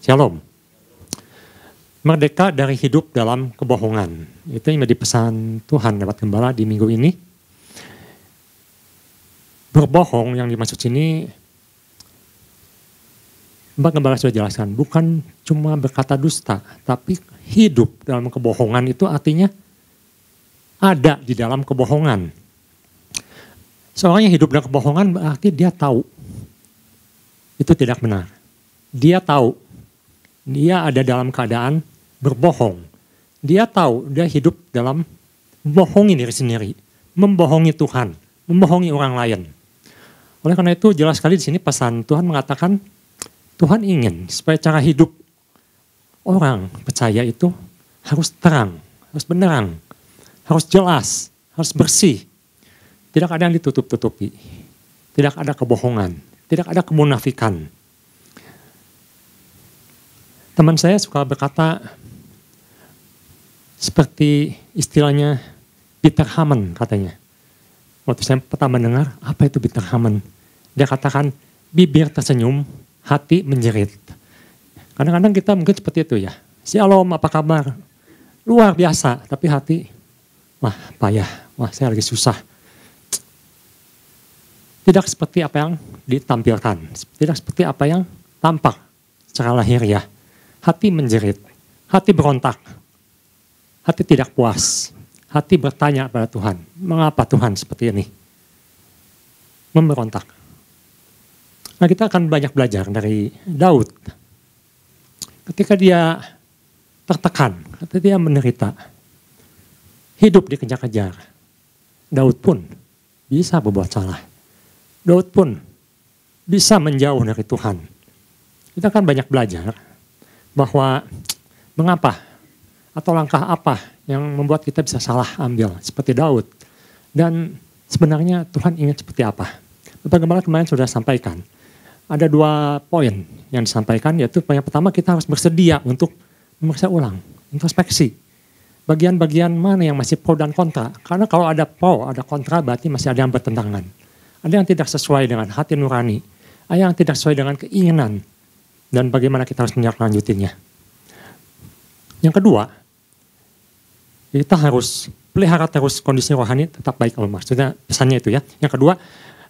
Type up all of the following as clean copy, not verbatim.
Shalom. Merdeka dari hidup dalam kebohongan. Itu yang menjadi pesan Tuhan lewat gembala di minggu ini. Berbohong yang dimaksud sini, Mbak Gembala sudah jelaskan, bukan cuma berkata dusta, tapi hidup dalam kebohongan itu artinya ada di dalam kebohongan. Seorang yang hidup dalam kebohongan berarti dia tahu itu tidak benar. Dia tahu dia ada dalam keadaan berbohong. Dia tahu dia hidup dalam membohongi diri sendiri, membohongi Tuhan, membohongi orang lain. Oleh karena itu jelas sekali di sini pesan Tuhan mengatakan Tuhan ingin supaya cara hidup orang percaya itu harus terang, harus benerang, harus jelas, harus bersih. Tidak ada yang ditutup-tutupi, tidak ada kebohongan, tidak ada kemunafikan. Teman saya suka berkata seperti istilahnya Peter Hamann katanya. Waktu saya pertama dengar, apa itu Peter Hamann? Dia katakan, bibir tersenyum, hati menjerit. Kadang-kadang kita mungkin seperti itu ya. Shalom, apa kabar? Luar biasa, tapi hati, wah payah, wah saya lagi susah. Tidak seperti apa yang ditampilkan, tidak seperti apa yang tampak secara lahiriah. Hati menjerit, hati berontak, hati tidak puas, hati bertanya pada Tuhan, mengapa Tuhan seperti ini? Memberontak. Nah kita akan banyak belajar dari Daud. Ketika dia tertekan, ketika dia menderita, hidup dikejar-kejar, Daud pun bisa berbuat salah. Daud pun bisa menjauh dari Tuhan. Kita akan banyak belajar bahwa mengapa atau langkah apa yang membuat kita bisa salah ambil seperti Daud. Dan sebenarnya Tuhan ingin seperti apa. Bapak Gembala kemarin sudah sampaikan. Ada 2 poin yang disampaikan, yaitu yang pertama kita harus bersedia untuk memeriksa ulang, introspeksi. Bagian-bagian mana yang masih pro dan kontra. Karena kalau ada pro, ada kontra berarti masih ada yang bertentangan. Ada yang tidak sesuai dengan hati nurani, ada yang tidak sesuai dengan keinginan. Dan bagaimana kita harus menindaklanjutinya. Yang kedua, kita harus pelihara terus kondisi rohani tetap baik. Maksudnya pesannya itu ya. Yang kedua,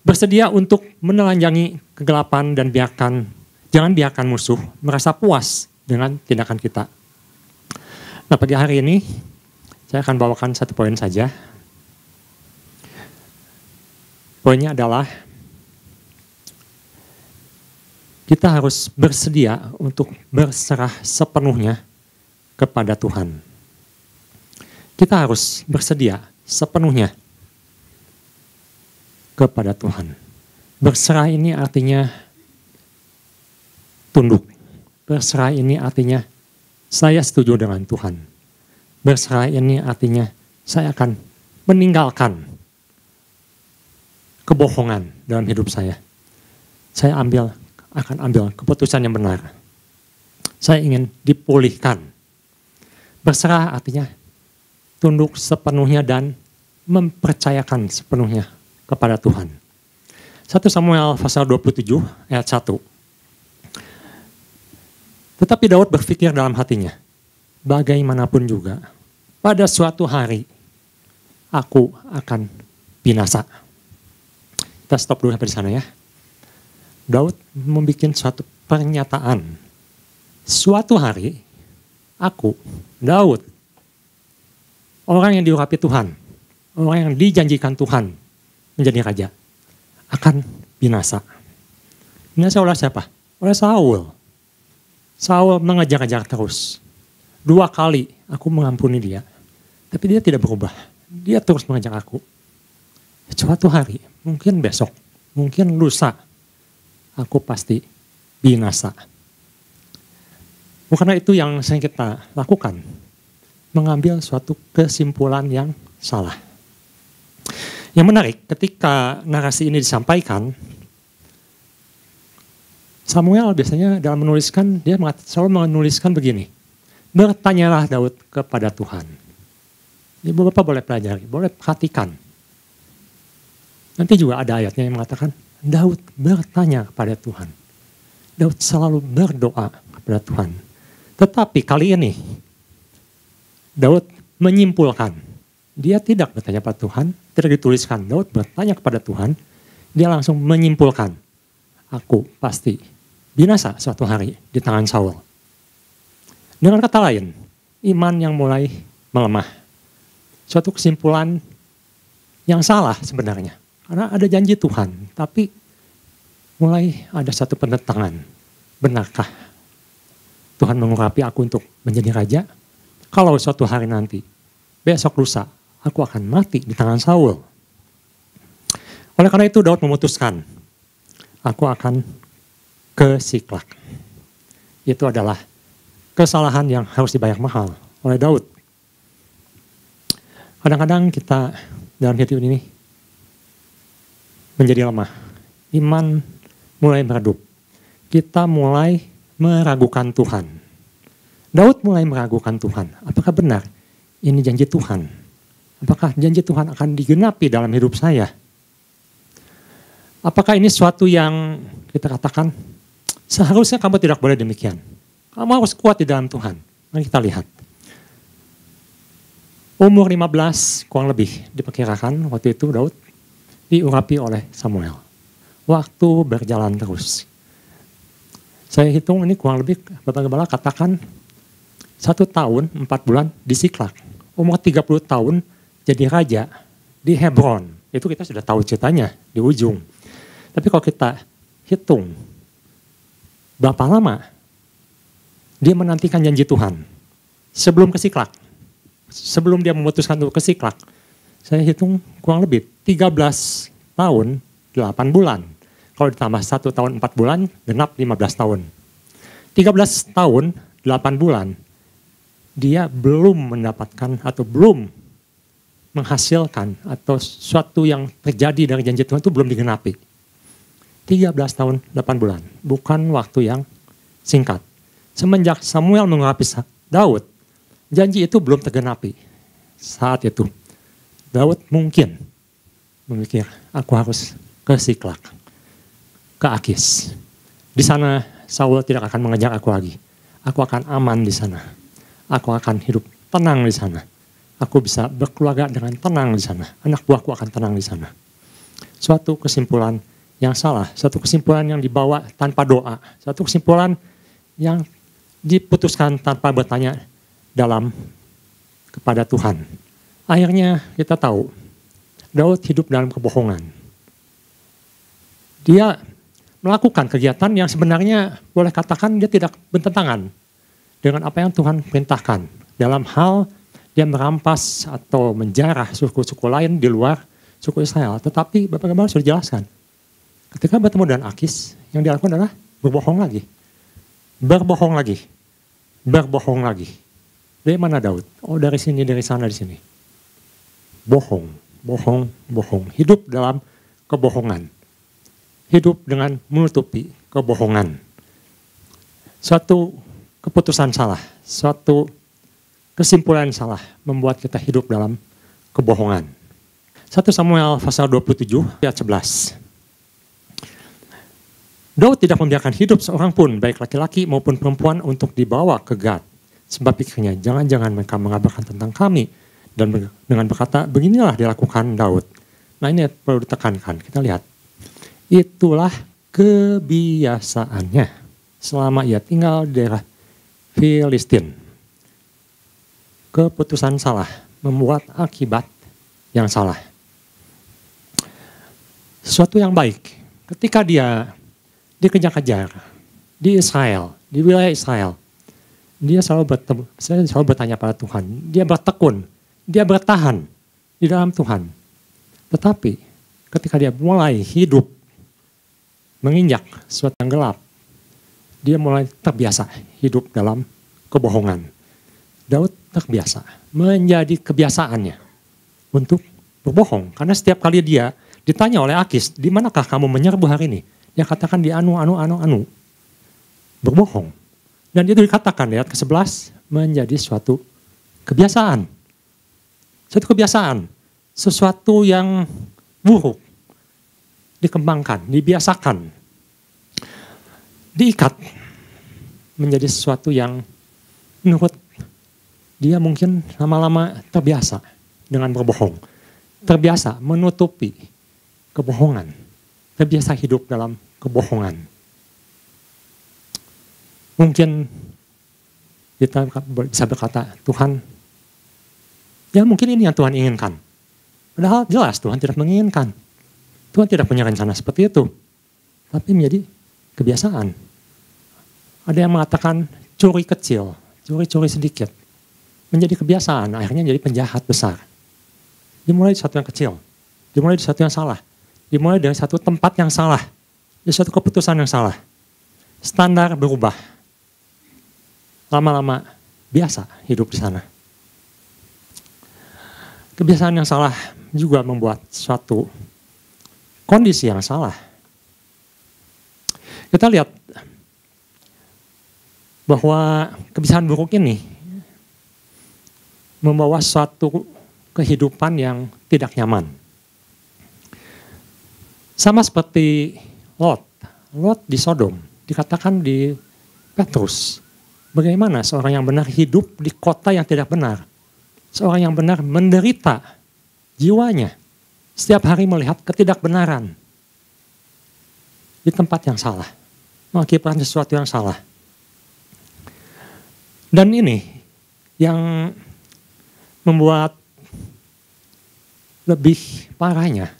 bersedia untuk menelanjangi kegelapan dan jangan biarkan musuh merasa puas dengan tindakan kita. Nah pagi hari ini saya akan bawakan 1 poin saja. Poinnya adalah kita harus bersedia untuk berserah sepenuhnya kepada Tuhan. Kita harus bersedia sepenuhnya kepada Tuhan. Berserah ini artinya tunduk. Berserah ini artinya saya setuju dengan Tuhan. Berserah ini artinya saya akan meninggalkan kebohongan dalam hidup saya. Saya akan ambil keputusan yang benar. Saya ingin dipulihkan. Berserah artinya tunduk sepenuhnya dan mempercayakan sepenuhnya kepada Tuhan. 1 Samuel pasal 27 ayat 1. Tetapi Daud berpikir dalam hatinya, bagaimanapun juga, pada suatu hari aku akan binasa. Kita stop dulu sampai di sana ya. Daud membuat suatu pernyataan. Suatu hari aku, Daud, orang yang diurapi Tuhan, orang yang dijanjikan Tuhan menjadi raja, akan binasa. Binasa oleh siapa? Oleh Saul. Saul mengejar-kejar terus. 2 kali aku mengampuni dia. Tapi dia tidak berubah. Dia terus mengejar aku. Suatu hari, mungkin besok, mungkin lusa, aku pasti binasa. Bukanlah itu yang sering kita lakukan. Mengambil suatu kesimpulan yang salah. Yang menarik, ketika narasi ini disampaikan, Samuel biasanya dalam menuliskan, dia selalu menuliskan begini. Bertanyalah Daud kepada Tuhan. Ibu Bapak boleh pelajari, boleh perhatikan. Nanti juga ada ayatnya yang mengatakan, Daud bertanya kepada Tuhan. Daud selalu berdoa kepada Tuhan. Tetapi kali ini Daud menyimpulkan. Dia tidak bertanya pada Tuhan, tidak dituliskan. Daud bertanya kepada Tuhan, dia langsung menyimpulkan. Aku pasti binasa suatu hari di tangan Saul. Dengan kata lain, iman yang mulai melemah. Suatu kesimpulan yang salah sebenarnya. Karena ada janji Tuhan, tapi mulai ada satu penentangan. Benarkah Tuhan mengurapi aku untuk menjadi raja? Kalau suatu hari nanti, besok lusa, aku akan mati di tangan Saul. Oleh karena itu Daud memutuskan, aku akan ke Siklag. Itu adalah kesalahan yang harus dibayar mahal oleh Daud. Kadang-kadang kita dalam hidup ini menjadi lemah. Iman mulai meredup. Kita mulai meragukan Tuhan. Daud mulai meragukan Tuhan. Apakah benar ini janji Tuhan? Apakah janji Tuhan akan digenapi dalam hidup saya? Apakah ini suatu yang kita katakan, seharusnya kamu tidak boleh demikian. Kamu harus kuat di dalam Tuhan. Mari kita lihat. Umur 15 kurang lebih diperkirakan waktu itu Daud diurapi oleh Samuel. Waktu berjalan terus. Saya hitung ini kurang lebih Bapak Gembala katakan 1 tahun 4 bulan di Siklag. Umur 30 tahun jadi raja di Hebron. Itu kita sudah tahu ceritanya di ujung. Tapi kalau kita hitung berapa lama dia menantikan janji Tuhan sebelum ke Siklag. Sebelum dia memutuskan untuk ke Siklag. Saya hitung kurang lebih 13 tahun 8 bulan. Kalau ditambah 1 tahun 4 bulan, genap 15 tahun. 13 tahun 8 bulan, dia belum mendapatkan atau belum menghasilkan atau sesuatu yang terjadi dari janji Tuhan itu belum digenapi. 13 tahun 8 bulan, bukan waktu yang singkat. Semenjak Samuel mengurapi Daud, janji itu belum tergenapi. Saat itu, Daud mungkin memikir, aku harus ke Siklag, ke Akis. Di sana Saul tidak akan mengejar aku lagi. Aku akan aman di sana. Aku akan hidup tenang di sana. Aku bisa berkeluarga dengan tenang di sana. Anak buahku akan tenang di sana. Suatu kesimpulan yang salah. Suatu kesimpulan yang dibawa tanpa doa. Suatu kesimpulan yang diputuskan tanpa bertanya kepada Tuhan. Akhirnya kita tahu, Daud hidup dalam kebohongan. Dia melakukan kegiatan yang sebenarnya boleh katakan dia tidak bertentangan dengan apa yang Tuhan perintahkan. Dalam hal dia merampas atau menjarah suku-suku lain di luar suku Israel. Tetapi Bapak Gembala sudah jelaskan. Ketika bertemu dengan Akis, yang dilakukan adalah berbohong lagi. Berbohong lagi. Berbohong lagi. Dari mana Daud? Oh dari sini, dari sana, di sini. Bohong, bohong, bohong. Hidup dalam kebohongan. Hidup dengan menutupi kebohongan. Suatu keputusan salah, suatu kesimpulan salah membuat kita hidup dalam kebohongan. 1 Samuel pasal 27 ayat 11. Daud tidak membiarkan hidup seorang pun, baik laki-laki maupun perempuan, untuk dibawa ke Gad. Sebab pikirnya, jangan-jangan mereka mengabarkan tentang kami. Dan dengan berkata, beginilah dilakukan Daud. Nah ini perlu ditekankan, kita lihat. Itulah kebiasaannya selama ia tinggal di daerah Filistin. Keputusan salah membuat akibat yang salah. Sesuatu yang baik, ketika dia dikejar-kejar di Israel, di wilayah Israel, dia selalu bertanya pada Tuhan, dia bertekun, dia bertahan di dalam Tuhan. Tetapi ketika dia mulai hidup menginjak sesuatu yang gelap, dia mulai terbiasa hidup dalam kebohongan. Daud terbiasa, menjadi kebiasaannya untuk berbohong. Karena setiap kali dia ditanya oleh Akis, di manakah kamu menyerbu hari ini? Dia katakan di anu. Berbohong. Dan itu dikatakan, ayat ke-11, menjadi suatu kebiasaan. Suatu kebiasaan, sesuatu yang buruk, dikembangkan, dibiasakan, diikat. menjadi sesuatu yang menurut dia mungkin lama-lama terbiasa dengan berbohong. Terbiasa menutupi kebohongan. Terbiasa hidup dalam kebohongan. Mungkin kita bisa berkata, Tuhan, ya mungkin ini yang Tuhan inginkan. Padahal jelas Tuhan tidak menginginkan. Tuhan tidak punya rencana seperti itu. Tapi menjadi kebiasaan. Ada yang mengatakan curi kecil, curi-curi sedikit. Menjadi kebiasaan, akhirnya jadi penjahat besar. Dimulai dari satu yang kecil, dimulai dari satu yang salah, dimulai dari satu tempat yang salah, dari satu keputusan yang salah. Standar berubah. Lama-lama biasa hidup di sana. Kebiasaan yang salah juga membuat suatu kondisi yang salah. Kita lihat bahwa kebiasaan buruk ini membawa suatu kehidupan yang tidak nyaman. Sama seperti Lot. Lot di Sodom, dikatakan di Petrus. Bagaimana seorang yang benar hidup di kota yang tidak benar. Seorang yang benar menderita jiwanya. Setiap hari melihat ketidakbenaran. Di tempat yang salah. Mengakibatkan sesuatu yang salah. Dan ini yang membuat lebih parahnya.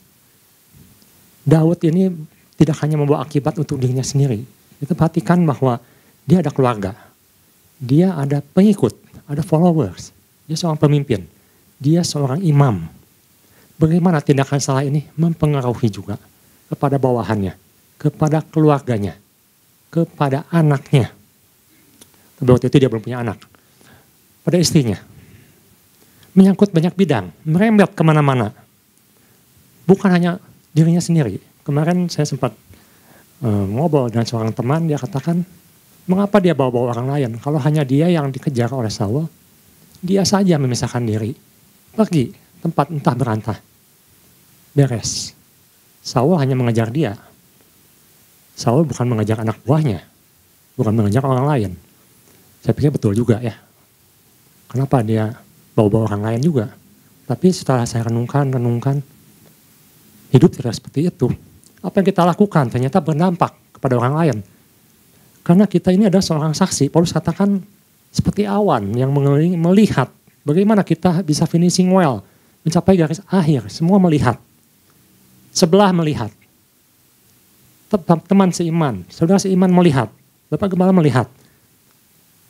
Daud ini tidak hanya membawa akibat untuk dirinya sendiri. Kita perhatikan bahwa dia ada keluarga. Dia ada pengikut, ada followers. Dia seorang pemimpin. Dia seorang imam. Bagaimana tindakan salah ini mempengaruhi juga kepada bawahannya, kepada keluarganya, kepada anaknya. Tapi waktu itu dia belum punya anak. Pada istrinya. Menyangkut banyak bidang, merembet kemana-mana. Bukan hanya dirinya sendiri. Kemarin saya sempat ngobrol dengan seorang teman, dia katakan, mengapa dia bawa-bawa orang lain? Kalau hanya dia yang dikejar oleh Saul, dia saja memisahkan diri. Pergi, tempat entah berantah. Beres. Saul hanya mengejar dia. Saul bukan mengejar anak buahnya. Bukan mengejar orang lain. Saya pikir betul juga ya. Kenapa dia bawa-bawa orang lain juga? Tapi setelah saya renungkan, hidup tidak seperti itu. Apa yang kita lakukan ternyata berdampak kepada orang lain. Karena kita ini adalah seorang saksi. Paulus katakan seperti awan yang mengelilingi, melihat bagaimana kita bisa finishing well. Mencapai garis akhir, semua melihat. Sebelah melihat. Teman seiman, saudara seiman melihat. Bapak Gembala melihat.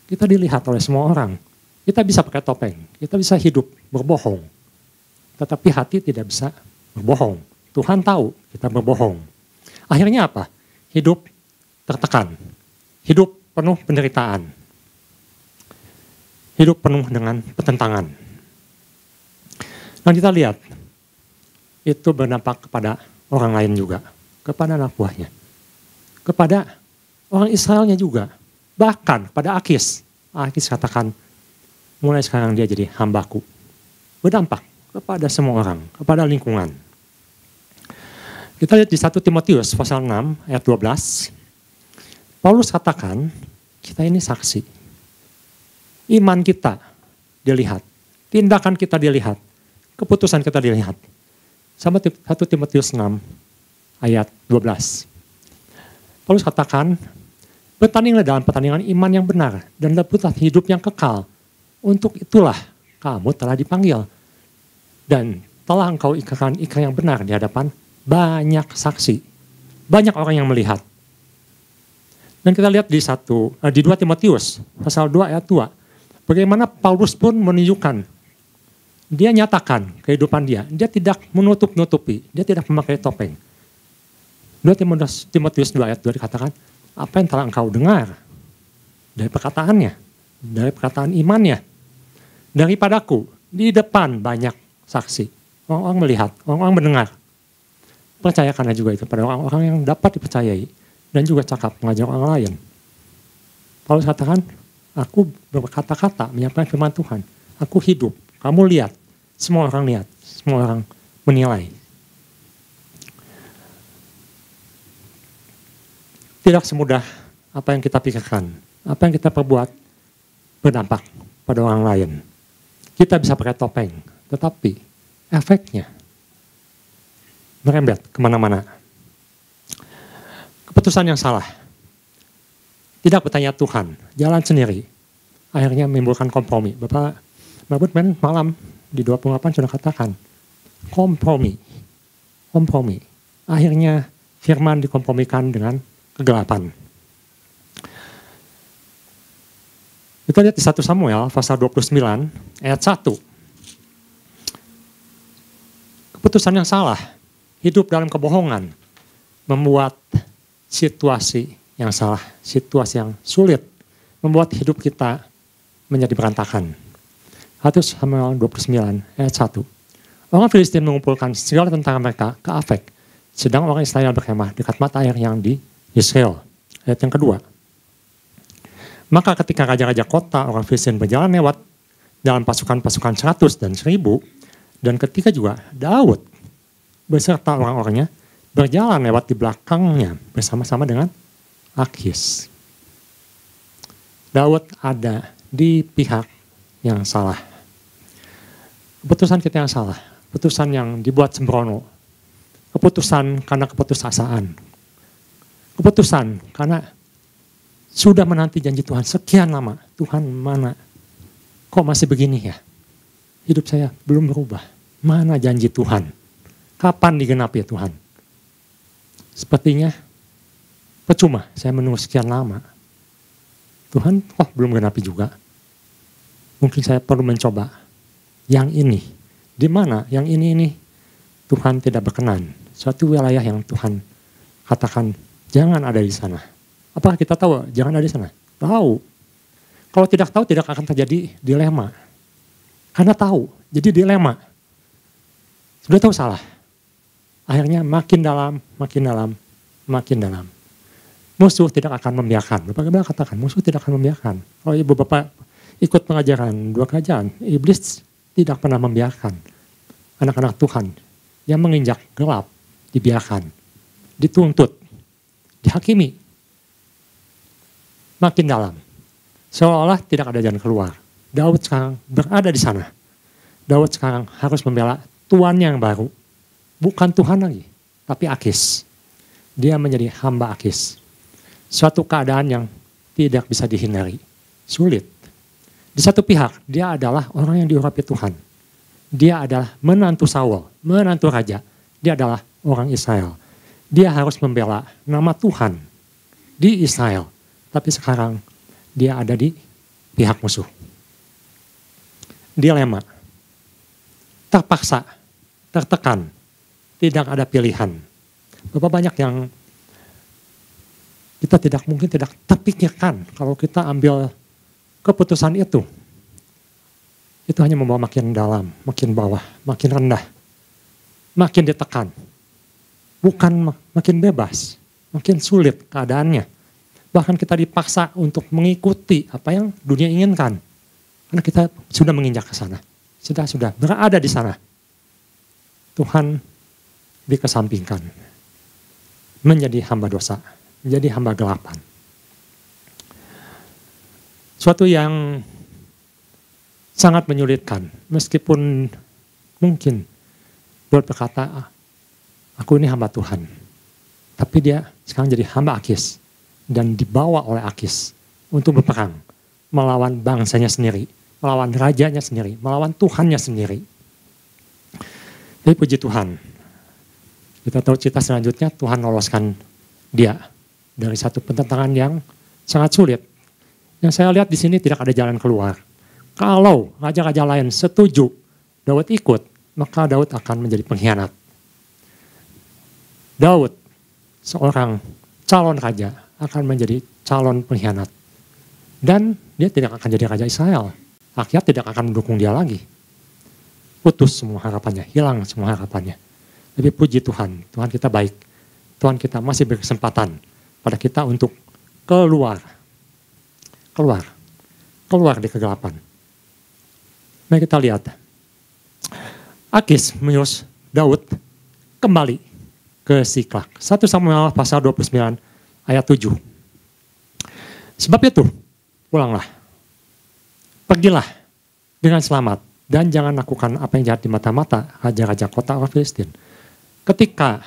Kita dilihat oleh semua orang. Kita bisa pakai topeng, kita bisa hidup berbohong. Tetapi hati tidak bisa berbohong. Tuhan tahu kita berbohong. Akhirnya apa? Hidup tertekan. Hidup penuh penderitaan. Hidup penuh dengan pertentangan. Dan kita lihat, itu berdampak kepada orang lain juga. Kepada anak buahnya. Kepada orang Israelnya juga. Bahkan kepada Akis. Akis katakan, mulai sekarang dia jadi hambaku. Berdampak kepada semua orang, kepada lingkungan. Kita lihat di 1 Timotius pasal 6 ayat 12. Paulus katakan, kita ini saksi. Iman kita dilihat. Tindakan kita dilihat. Keputusan kita dilihat. Sama 1 Timotius 6 ayat 12. Paulus katakan, bertandinglah dalam pertandingan iman yang benar. Dan rebutlah hidup yang kekal. Untuk itulah kamu telah dipanggil. Dan telah engkau ikrarkan ikrar yang benar di hadapan banyak saksi. Banyak orang yang melihat. Dan kita lihat di 2 Timotius pasal 2 ayat 2. Bagaimana Paulus pun menunjukkan. Dia nyatakan kehidupan dia. Dia tidak menutup-nutupi. Dia tidak memakai topeng. 2 Timotius 2 ayat 2 dikatakan. Apa yang telah engkau dengar. Dari perkataannya. Dari perkataan imannya. Daripadaku. Di depan banyak saksi. Orang-orang melihat. Orang-orang mendengar. Percayakanlah juga itu pada orang-orang yang dapat dipercayai. Dan juga cakap mengajar orang lain. Paulus katakan, aku berkata-kata menyampaikan firman Tuhan. Aku hidup, kamu lihat. Semua orang lihat, semua orang menilai. Tidak semudah apa yang kita pikirkan. apa yang kita perbuat berdampak pada orang lain. Kita bisa pakai topeng, tetapi efeknya merembet kemana-mana. Keputusan yang salah, tidak bertanya Tuhan, jalan sendiri, akhirnya menimbulkan kompromi. Bapak malam di 28 sudah katakan, kompromi. Akhirnya firman dikompromikan dengan kegelapan. Kita lihat di 1 Samuel pasal 29 ayat 1. Keputusan yang salah, hidup dalam kebohongan, membuat situasi yang salah, situasi yang sulit, membuat hidup kita menjadi berantakan. 1 Samuel 29 ayat 1. Orang Filistin mengumpulkan segala tentara mereka ke Afek, sedang orang Israel berkemah dekat mata air yang di Israel. Ayat yang kedua. Maka ketika raja-raja kota orang Filistin berjalan lewat dalam pasukan-pasukan 100 dan 1000, dan ketika juga Daud beserta orang-orangnya berjalan lewat di belakangnya bersama-sama dengan Akis. Daud ada di pihak yang salah. Keputusan kita yang salah, keputusan yang dibuat sembrono, keputusan karena keputusasaan, keputusan karena sudah menanti janji Tuhan sekian lama. Tuhan mana? Kok masih begini ya? Hidup saya belum berubah. Mana janji Tuhan? Kapan digenapi ya Tuhan? Sepertinya percuma saya menunggu sekian lama. Tuhan kok belum genapi juga. Mungkin saya perlu mencoba yang ini. Di mana yang ini Tuhan tidak berkenan. Suatu wilayah yang Tuhan katakan jangan ada di sana. Apakah kita tahu jangan ada di sana? Tahu. Kalau tidak tahu tidak akan terjadi dilema. Karena tahu, jadi dilema. Sudah tahu salah. Akhirnya makin dalam. Musuh tidak akan membiarkan. Bapak katakan, musuh tidak akan membiarkan. Kalau ibu bapak ikut pengajaran 2 kerajaan, iblis tidak pernah membiarkan anak-anak Tuhan yang menginjak gelap dibiarkan, dituntut, dihakimi. Makin dalam, seolah-olah tidak ada jalan keluar. Daud sekarang berada di sana. Daud sekarang harus membela tuannya yang baru. Bukan Tuhan lagi, tapi Akis. Dia menjadi hamba Akis. Suatu keadaan yang tidak bisa dihindari. Sulit. Di satu pihak, dia adalah orang yang diurapi Tuhan. Dia adalah menantu Saul, menantu raja. Dia adalah orang Israel. Dia harus membela nama Tuhan di Israel. Tapi sekarang dia ada di pihak musuh. Dilema. Terpaksa, tertekan, tidak ada pilihan. Berapa banyak yang kita mungkin tidak terpikirkan kalau kita ambil keputusan itu. Itu hanya membawa makin dalam, makin bawah, makin rendah, makin ditekan. Bukan makin bebas, makin sulit keadaannya. Bahkan kita dipaksa untuk mengikuti apa yang dunia inginkan. Karena kita sudah menginjak ke sana. Sudah berada di sana. Tuhan dikesampingkan. Menjadi hamba dosa. Menjadi hamba gelapan. Suatu yang sangat menyulitkan. Meskipun mungkin Daud berkata, aku ini hamba Tuhan. Tapi dia sekarang jadi hamba Akis. Dan dibawa oleh Akis untuk berperang melawan bangsanya sendiri, melawan rajanya sendiri, melawan Tuhannya sendiri. Tapi puji Tuhan, kita tahu cerita selanjutnya Tuhan loloskan dia dari satu pertentangan yang sangat sulit. Yang saya lihat di sini tidak ada jalan keluar. Kalau raja-raja lain setuju Daud ikut, maka Daud akan menjadi pengkhianat. Daud, seorang calon raja, akan menjadi calon pengkhianat. Dan dia tidak akan jadi raja Israel. Rakyat tidak akan mendukung dia lagi. Putus semua harapannya, hilang semua harapannya. Tapi puji Tuhan, Tuhan kita baik. Tuhan kita masih berkesempatan pada kita untuk keluar di kegelapan. Mari kita lihat. Akis menyuruh Daud kembali ke Siklak. 1 Samuel pasal 29 ayat 7. Sebab itu, pulanglah. Pergilah dengan selamat dan jangan lakukan apa yang jahat di mata-mata raja-raja kota orang Filistin. Ketika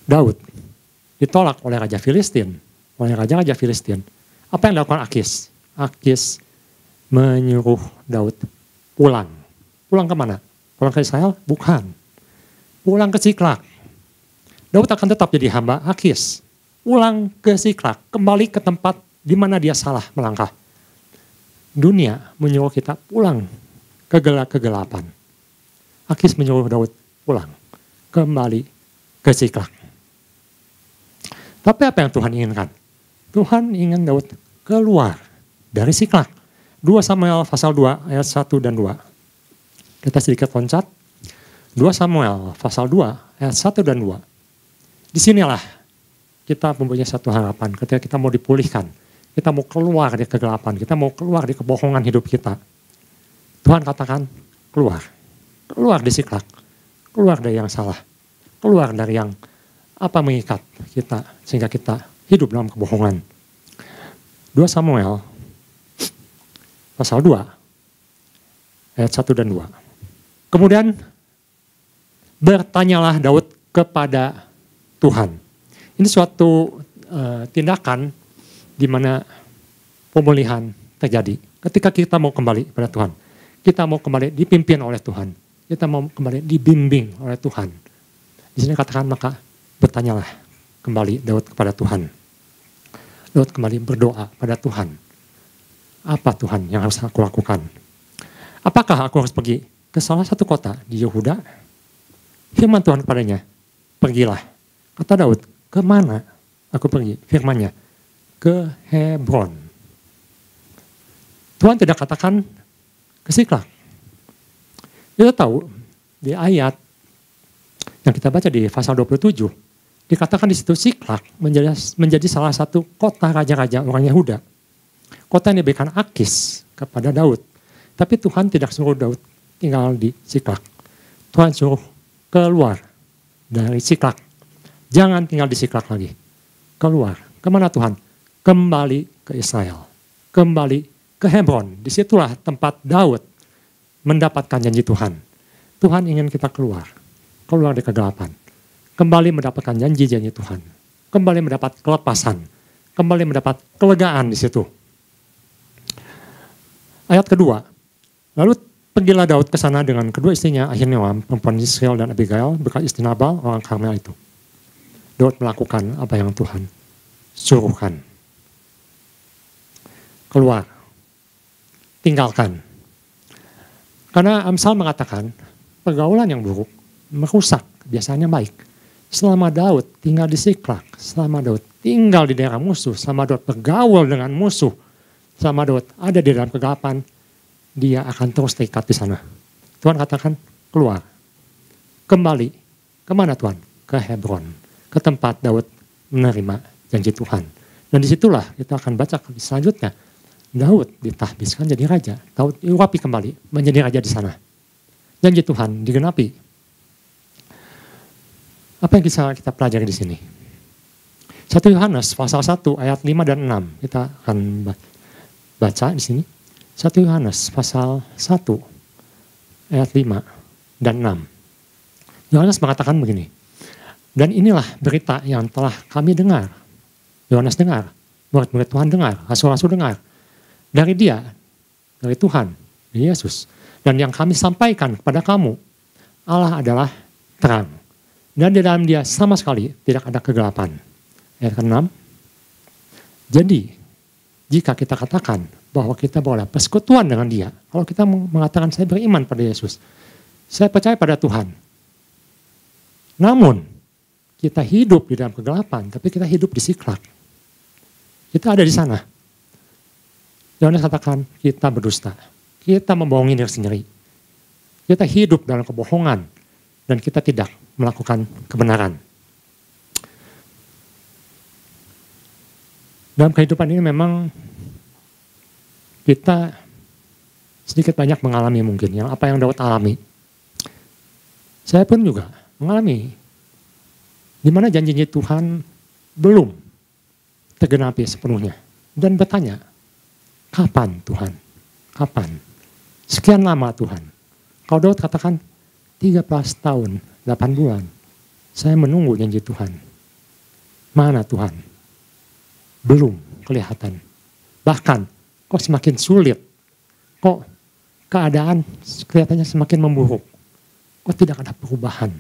Daud ditolak oleh raja Filistin, oleh raja-raja Filistin, apa yang dilakukan Akis? Akis menyuruh Daud pulang. Pulang kemana? Pulang ke Israel? Bukan. Pulang ke Siklak. Daud akan tetap jadi hamba Akis. Pulang ke Siklak, kembali ke tempat di mana dia salah melangkah. Dunia menyuruh kita pulang ke kegelapan. Akis menyuruh Daud pulang, kembali ke Siklak. Tapi apa yang Tuhan inginkan? Tuhan ingin Daud keluar dari Siklak. 2 Samuel pasal 2 ayat 1 dan 2. Kita sedikit loncat. 2 Samuel pasal 2 ayat 1 dan 2. Disinilah kita mempunyai satu harapan ketika kita mau dipulihkan. Kita mau keluar dari kegelapan, kita mau keluar dari kebohongan hidup kita. Tuhan katakan, keluar. Keluar di Siklak. Keluar dari yang salah. Keluar dari yang mengikat kita sehingga kita hidup dalam kebohongan. 2 Samuel pasal 2 ayat 1 dan 2. Kemudian bertanyalah Daud kepada Tuhan. Ini suatu tindakan di mana pemulihan terjadi. Ketika kita mau kembali pada Tuhan, kita mau kembali dipimpin oleh Tuhan, kita mau kembali dibimbing oleh Tuhan. Di sini katakan maka bertanyalah kembali Daud kepada Tuhan. Daud kembali berdoa pada Tuhan. Apa Tuhan yang harus aku lakukan? Apakah aku harus pergi ke salah satu kota di Yehuda? Firman Tuhan kepadanya, pergilah. Kata Daud, kemana aku pergi? Firman-Nya, ke Hebron. Tuhan tidak katakan ke Siklak. Kita tahu di ayat yang kita baca di pasal 27, dikatakan di situ Siklak menjadi salah satu kota raja-raja orang Yehuda. Kota yang diberikan Akis kepada Daud. Tapi Tuhan tidak suruh Daud tinggal di Siklak. Tuhan suruh keluar dari Siklak. Jangan tinggal di Siklak lagi. Keluar. Kemana Tuhan? Kembali ke Israel. Kembali ke Hebron. Disitulah tempat Daud mendapatkan janji Tuhan. Tuhan ingin kita keluar. Keluar dari kegelapan. Kembali mendapatkan janji-janji Tuhan. Kembali mendapat kelepasan. Kembali mendapat kelegaan di situ. Ayat kedua. Lalu pergilah Daud ke sana dengan kedua istrinya, Ahinoam, perempuan Israel, dan Abigail, berkat istri Nabal, orang Karmel itu. Daud melakukan apa yang Tuhan suruhkan. Keluar. Tinggalkan. Karena Amsal mengatakan, pergaulan yang buruk merusak biasanya baik. Selama Daud tinggal di Siklak, selama Daud tinggal di daerah musuh, selama Daud bergaul dengan musuh, selama Daud ada di dalam kegelapan, dia akan terus terikat di sana. Tuhan katakan, keluar. Kembali. Kemana Tuhan? Ke Hebron. Ke tempat Daud menerima janji Tuhan. Dan disitulah kita akan baca selanjutnya. Daud ditahbiskan jadi raja. Daud diurapi kembali menjadi raja di sana. Janji Tuhan digenapi. Apa yang bisa kita pelajari di sini? 1 Yohanes pasal 1 ayat 5 dan 6. Kita akan baca di sini. 1 Yohanes pasal 1 ayat 5 dan 6. Yohanes mengatakan begini. Dan inilah berita yang telah kami dengar. Yohanes dengar. Murid-murid Tuhan dengar. Rasul-rasul dengar. Dari dia. Dari Tuhan. Dari Yesus. Dan yang kami sampaikan kepada kamu. Allah adalah terang. Dan di dalam dia sama sekali tidak ada kegelapan. Ayat ke-6. Jadi, jika kita katakan bahwa kita boleh persekutuan dengan dia. Kalau kita mengatakan saya beriman pada Yesus. Saya percaya pada Tuhan. Namun, kita hidup di dalam kegelapan, tapi kita hidup di Siklak. Kita ada di sana. Yohanes katakan kita berdusta. Kita membohongi diri sendiri. Kita hidup dalam kebohongan. Dan kita tidak melakukan kebenaran. Dalam kehidupan ini memang kita sedikit banyak mengalami mungkin apa yang Daud alami. Saya pun juga mengalami di mana janji Tuhan belum tergenapi sepenuhnya. dan bertanya, kapan Tuhan? Kapan? Sekian lama Tuhan. Kalau Daud katakan 13 tahun, 8 bulan, saya menunggu janji Tuhan. Mana Tuhan? Belum kelihatan. Bahkan kok semakin sulit. Kok keadaan kelihatannya semakin memburuk. Kok tidak ada perubahan.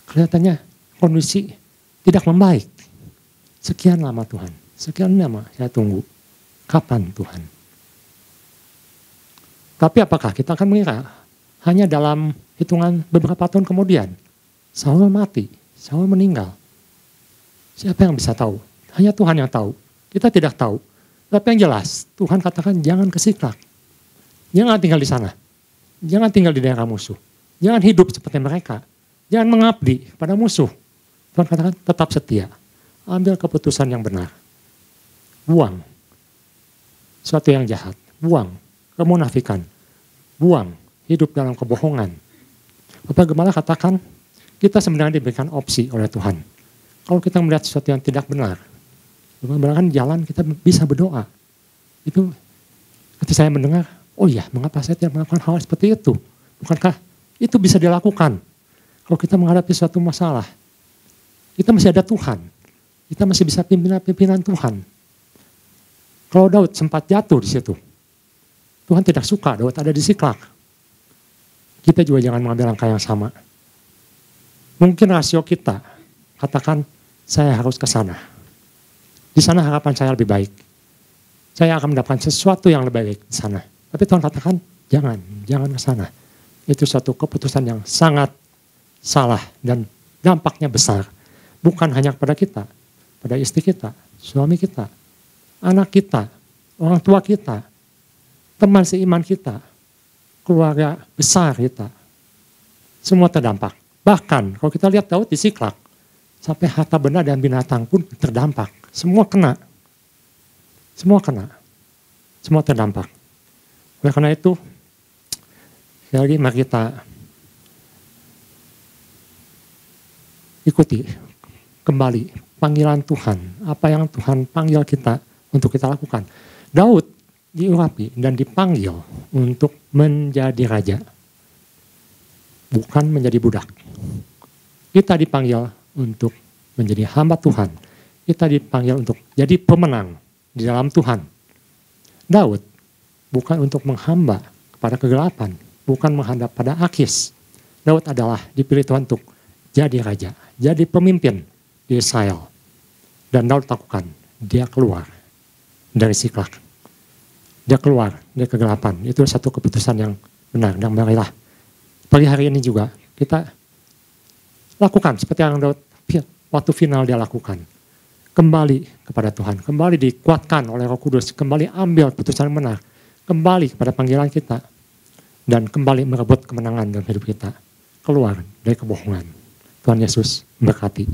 Kelihatannya kondisi tidak membaik. Sekian lama Tuhan. Sekian lama saya tunggu. Kapan Tuhan? Tapi apakah kita akan mengira hanya dalam hitungan beberapa tahun kemudian Saul mati, Saul meninggal. Siapa yang bisa tahu? Hanya Tuhan yang tahu. Kita tidak tahu. Tapi yang jelas, Tuhan katakan jangan ke Siklak. Jangan tinggal di sana. Jangan tinggal di daerah musuh. Jangan hidup seperti mereka. Jangan mengabdi pada musuh. Tuhan katakan tetap setia. Ambil keputusan yang benar. Buang sesuatu yang jahat. Buang kemunafikan. Buang hidup dalam kebohongan. Bapak Gembala katakan kita sebenarnya diberikan opsi oleh Tuhan. Kalau kita melihat sesuatu yang tidak benar, bahkan jalan kita bisa berdoa. Itu ketika saya mendengar, oh iya, mengapa saya tidak melakukan hal seperti itu? Bukankah itu bisa dilakukan? Kalau kita menghadapi suatu masalah, kita masih ada Tuhan. Kita masih bisa pimpinan Tuhan. Kalau Daud sempat jatuh di situ, Tuhan tidak suka Daud ada di Siklak. Kita juga jangan mengambil langkah yang sama. Mungkin rasio kita, katakan saya harus ke sana. Di sana harapan saya lebih baik. Saya akan mendapatkan sesuatu yang lebih baik di sana. Tapi Tuhan katakan, jangan ke sana. Itu suatu keputusan yang sangat salah dan dampaknya besar. Bukan hanya kepada kita, pada istri kita, suami kita, anak kita, orang tua kita, teman seiman kita, keluarga besar kita. Semua terdampak. Bahkan kalau kita lihat Daud di Siklak, sampai harta benda dan binatang pun terdampak. Semua kena. Semua kena. Semua terdampak. Oleh karena itu, sekali lagi mari kita ikuti kembali panggilan Tuhan. Apa yang Tuhan panggil kita untuk kita lakukan. Daud diurapi dan dipanggil untuk menjadi raja. Bukan menjadi budak. Kita dipanggil untuk menjadi hamba Tuhan. Kita dipanggil untuk jadi pemenang di dalam Tuhan. Daud bukan untuk menghamba kepada kegelapan, bukan menghadap pada Akis. Daud adalah dipilih Tuhan untuk jadi raja, jadi pemimpin di Israel. Dan Daud lakukan, dia keluar dari Siklak. Dia keluar dari kegelapan. Itu satu keputusan yang benar. Dan marilah pagi hari ini juga kita lakukan seperti yang Daud waktu final dia lakukan. Kembali kepada Tuhan, kembali dikuatkan oleh Roh Kudus, kembali ambil keputusan yang benar, kembali kepada panggilan kita, dan kembali merebut kemenangan dalam hidup kita. Keluar dari kebohongan. Tuhan Yesus memberkati.